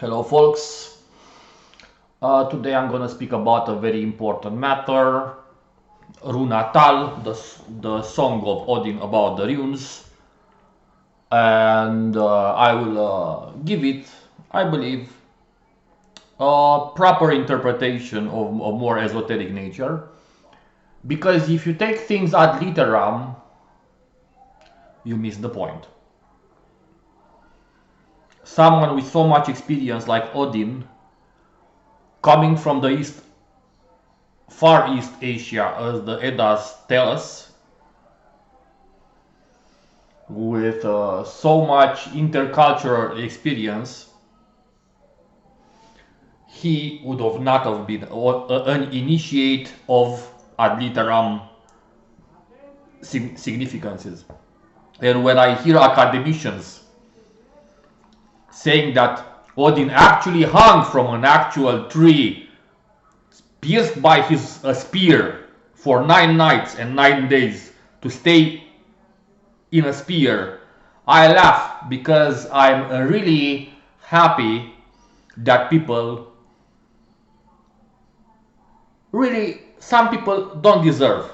Hello folks, today I'm gonna speak about a very important matter, Runathal, the song of Odin about the runes, and I will give it, I believe, a proper interpretation of more esoteric nature, because if you take things ad literam, you miss the point. Someone with so much experience like Odin, coming from the East, Far East Asia, as the Eddas tell us, with so much intercultural experience, he would have not have been an initiate of ad literam significances. And when I hear academicians saying that Odin actually hung from an actual tree, pierced by his spear for 9 nights and 9 days to stay in a spear, I laugh, because I'm really happy that some people don't deserve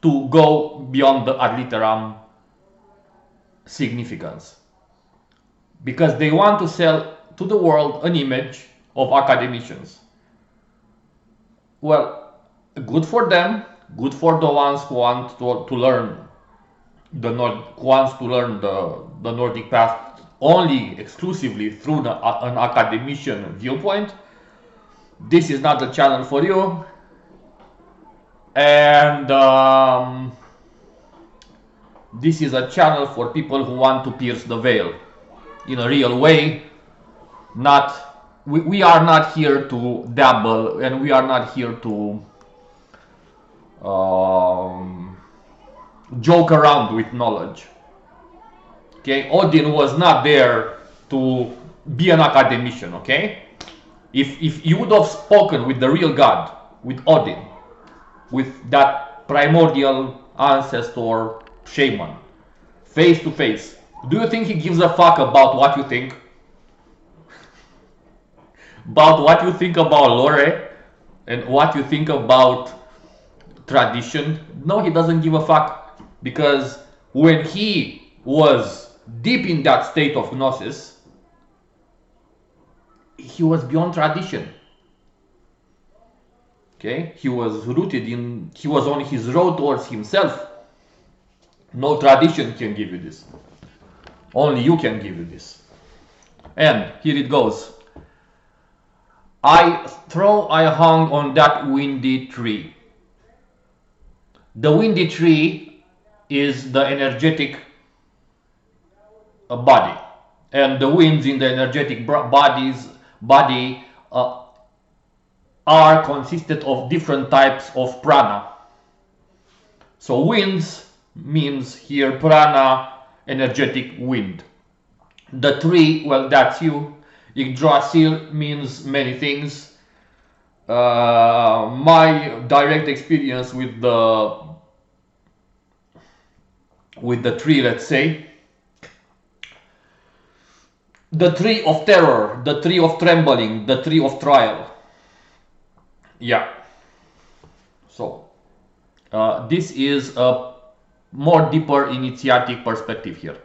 to go beyond the ad literam significance, because they want to sell to the world an image of academicians. Well, good for them, good for the ones who want to learn the Nordic path only exclusively through an academician viewpoint. This is not the channel for you, and this is a channel for people who want to pierce the veil in a real way. We are not here to dabble, and we are not here to joke around with knowledge. Okay, Odin was not there to be an academician. Okay, if you would have spoken with the real God, with Odin, with that primordial ancestor shaman, face to face, do you think he gives a fuck about what you think? About what you think about lore and what you think about tradition? No, he doesn't give a fuck, because when he was deep in that state of gnosis, he was beyond tradition. Okay, he was on his road towards himself. No tradition can give you this. Only you can give you this. And here it goes. I hung on that windy tree. The windy tree is the energetic body, and the winds in the energetic body are consisted of different types of prana. So winds means here prana, energetic wind. The tree, well, that's you. Yggdrasil means many things. My direct experience with the tree, let's say, the tree of terror, the tree of trembling, the tree of trial. Yeah. So this is a more deeper initiatic perspective here.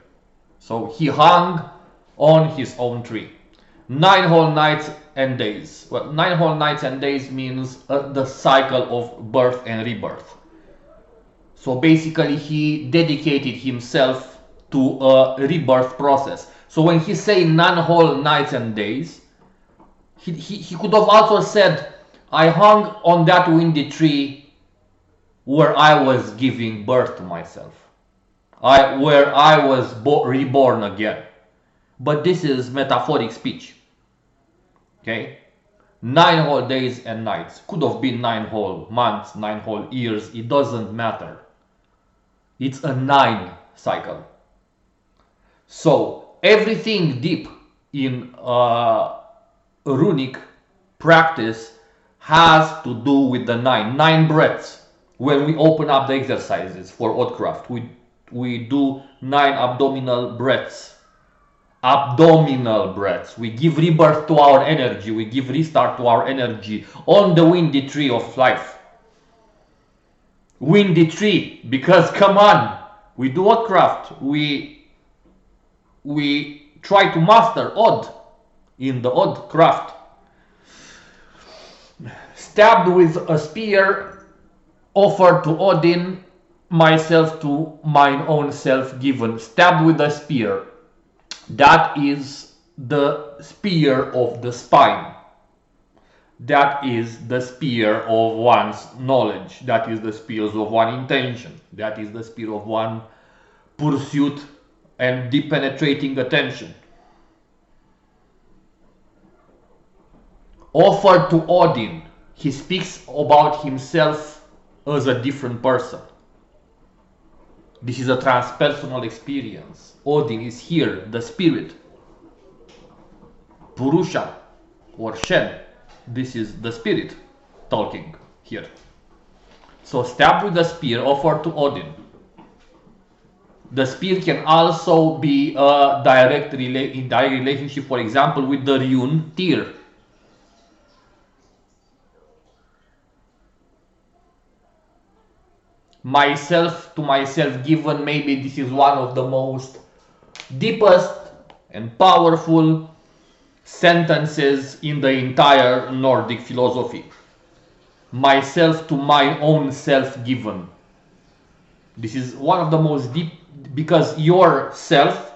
So he hung on his own tree 9 whole nights and days. Well, 9 whole nights and days means the cycle of birth and rebirth. So basically he dedicated himself to a rebirth process. So when he say 9 whole nights and days, he could have also said, I hung on that windy tree where I was giving birth to myself, where I was reborn again. But this is metaphoric speech. Okay, 9 whole days and nights. Could have been 9 whole months, 9 whole years. It doesn't matter. It's a 9 cycle. So everything deep in runic practice has to do with the 9 breaths. When we open up the exercises for Oddcraft, we do 9 abdominal breaths. abdominal breaths. We give rebirth to our energy. We give restart to our energy on the windy tree of life. Windy tree, because come on, we do odd craft. We try to master odd in the odd craft. Stabbed with a spear, offered to Odin, myself to mine own self given. Stabbed with a spear. That is the spear of the spine. That is the spear of one's knowledge. That is the spear of one intention. That is the spear of one pursuit and deep penetrating attention. Offered to Odin, he speaks about himself as a different person. This is a transpersonal experience. Odin is here, the spirit. Purusha or Shen. This is the spirit talking here. So stabbed with the spear, offered to Odin. The spear can also be a direct relationship, for example, with the rune Tyr. Myself to myself given, maybe this is one of the most deepest and powerful sentences in the entire Nordic philosophy. Myself to my own self given. This is one of the most deep, because your self,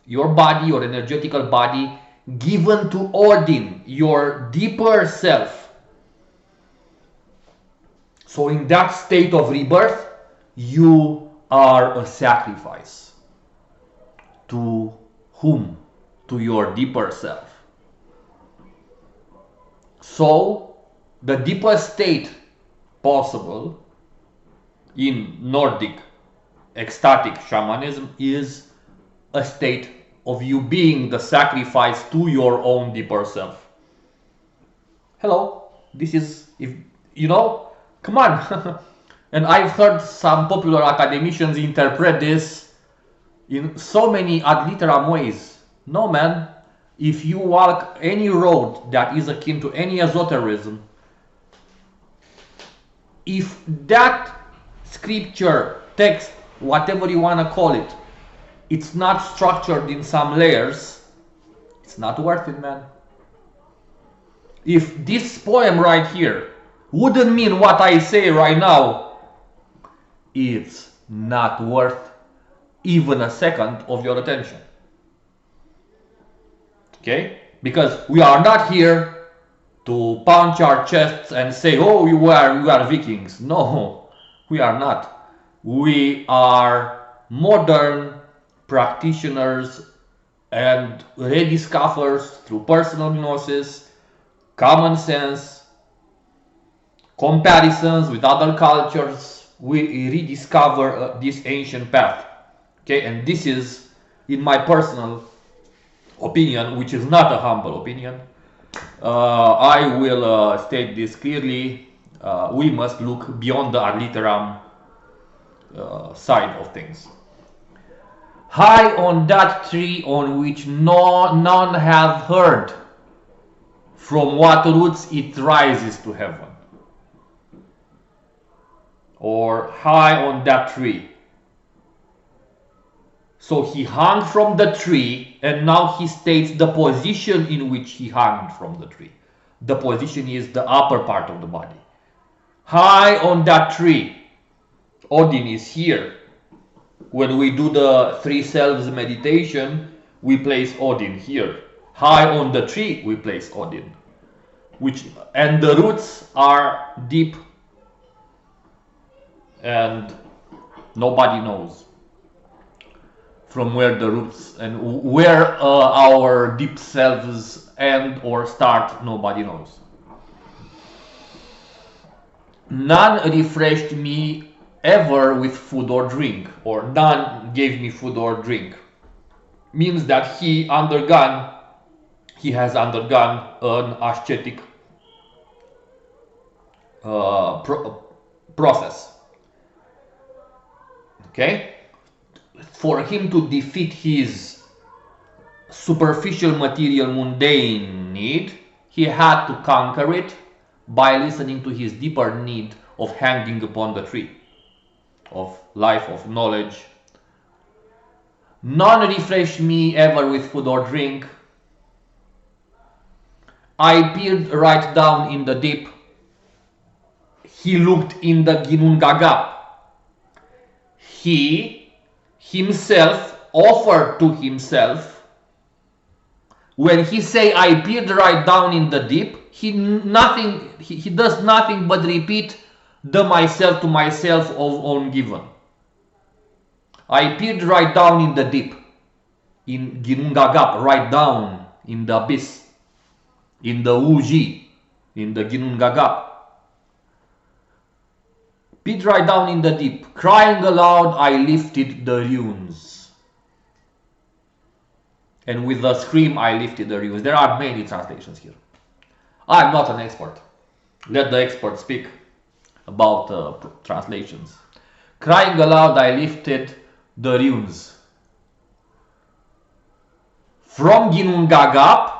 your body, your energetical body, given to Odin, your deeper self. So in that state of rebirth, you are a sacrifice. To whom? To your deeper self. So, the deepest state possible in Nordic ecstatic shamanism is a state of you being the sacrifice to your own deeper self. Hello, this is, if you know, come on. And I've heard some popular academicians interpret this in so many ad literam ways. No, man. If you walk any road that is akin to any esotericism, if that scripture, text, whatever you want to call it, it's not structured in some layers, it's not worth it, man. If this poem right here wouldn't mean what I say right now, it's not worth even a second of your attention. Okay? Because we are not here to punch our chests and say, oh, you are Vikings. No, we are not. We are modern practitioners and rediscoverers through personal gnosis, common sense, comparisons with other cultures. We rediscover this ancient path. Okay, and this is, in my personal opinion, which is not a humble opinion, I will state this clearly. We must look beyond the ad literam side of things. High on that tree on which none have heard, from what roots it rises to heaven. Or high on that tree. So he hung from the tree, and now he states the position in which he hung from the tree. The position is the upper part of the body. High on that tree. Odin is here. When we do the three selves meditation, we place Odin here. High on the tree, we place Odin. And the roots are deep, and nobody knows from where the roots and where our deep selves end or start. Nobody knows. None refreshed me ever with food or drink, or none gave me food or drink, means that he has undergone an ascetic process. Okay? For him to defeat his superficial material mundane need, he had to conquer it by listening to his deeper need of hanging upon the tree of life, of knowledge. None refreshed me ever with food or drink. I peered right down in the deep. He looked in the Ginnungagap. He himself offered to himself. When he say I peered right down in the deep, he does nothing but repeat the myself to myself of own given. I peered right down in the deep, in Ginnungagap, right down in the abyss, in the Uji, in the Ginnungagap. Peered right down in the deep, crying aloud, I lifted the runes. And with a scream, I lifted the runes. There are many translations here. I'm not an expert. Let the expert speak about translations. Crying aloud, I lifted the runes. From Ginnungagap,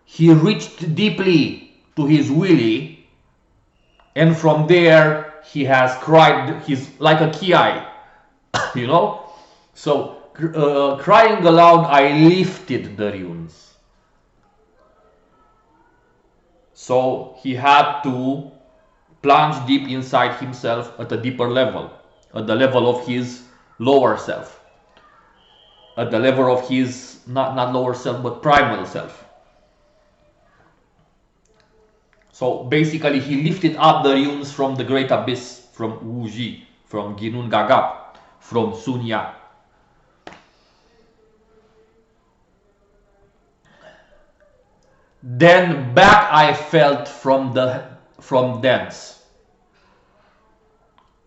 he reached deeply to his willy, and from there he has cried, he's like a kiai, you know? So, crying aloud, I lifted the runes. So, he had to plunge deep inside himself at a deeper level, at the level of his lower self, at the level of his, not lower self, but primal self. So basically he lifted up the runes from the great abyss, from Uji, from Ginnungagap, from Sunya. Then back I felt from thence,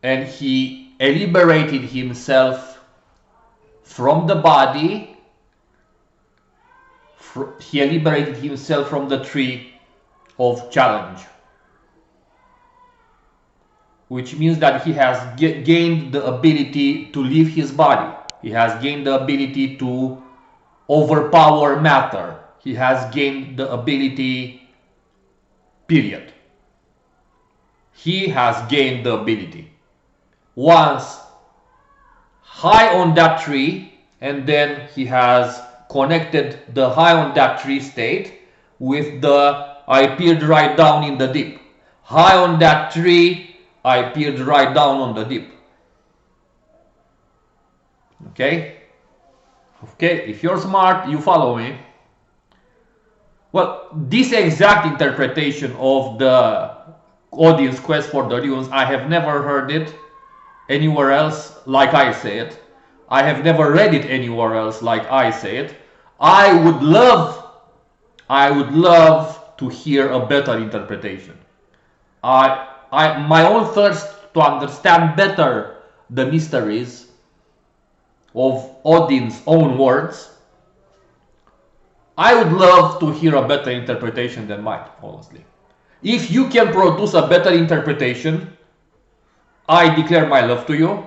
and he liberated himself from the body. He liberated himself from the tree of challenge, which means that he has gained the ability to leave his body. He has gained the ability to overpower matter. He has gained the ability, period. He has gained the ability. Once high on that tree, and then he has connected the high on that tree state with the I peered right down in the deep. High on that tree, I peered right down on the deep. Okay? Okay, if you're smart, you follow me. Well, this exact interpretation of the Odin's quest for the runes, I have never heard it anywhere else like I say it. I have never read it anywhere else like I say it. I would love to hear a better interpretation. My own thirst to understand better the mysteries of Odin's own words, I would love to hear a better interpretation than mine, honestly. If you can produce a better interpretation, I declare my love to you.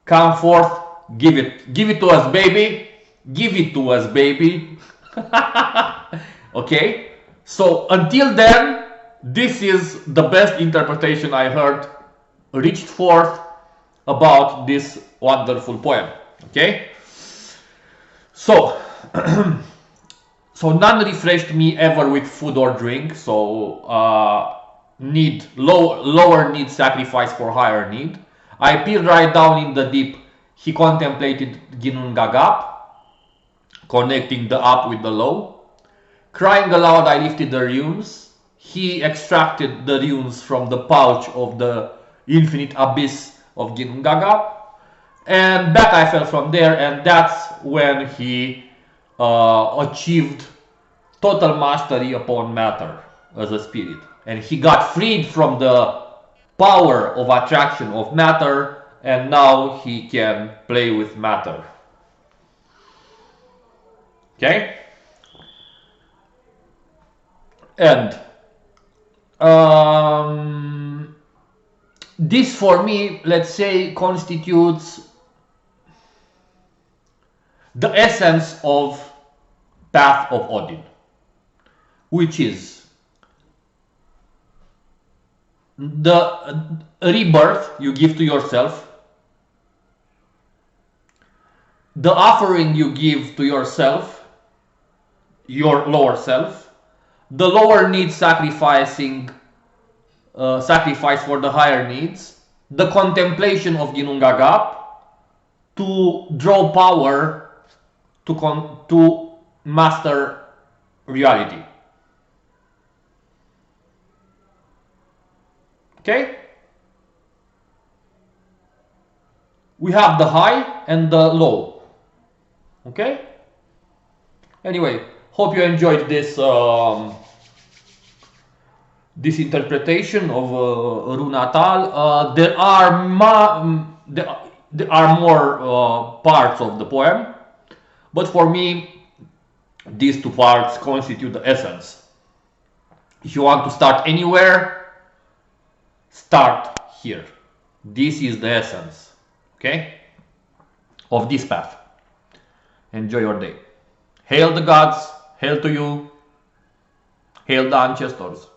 Come forth, give it to us, baby. Give it to us, baby. Okay? So until then, this is the best interpretation I heard reached forth about this wonderful poem. Okay? So, so none refreshed me ever with food or drink. So lower need sacrifice for higher need. I peered right down in the deep. He contemplated Ginnungagap, connecting the up with the low. Crying aloud, I lifted the runes. He extracted the runes from the pouch of the infinite abyss of Ginnungagap. And back I fell from there, and that's when he achieved total mastery upon matter as a spirit. And he got freed from the power of attraction of matter, and now he can play with matter. Okay? And this for me, let's say, constitutes the essence of path of Odin, which is the rebirth you give to yourself, the offering you give to yourself, your lower self, the lower needs sacrifice for the higher needs, the contemplation of Ginnungagap to draw power to master reality. Okay? We have the high and the low. Okay? Anyway, hope you enjoyed this this interpretation of Runathal. There are more parts of the poem, but for me, these two parts constitute the essence. If you want to start anywhere, start here. This is the essence, okay, of this path. Enjoy your day. Hail the gods, hail to you, hail the ancestors.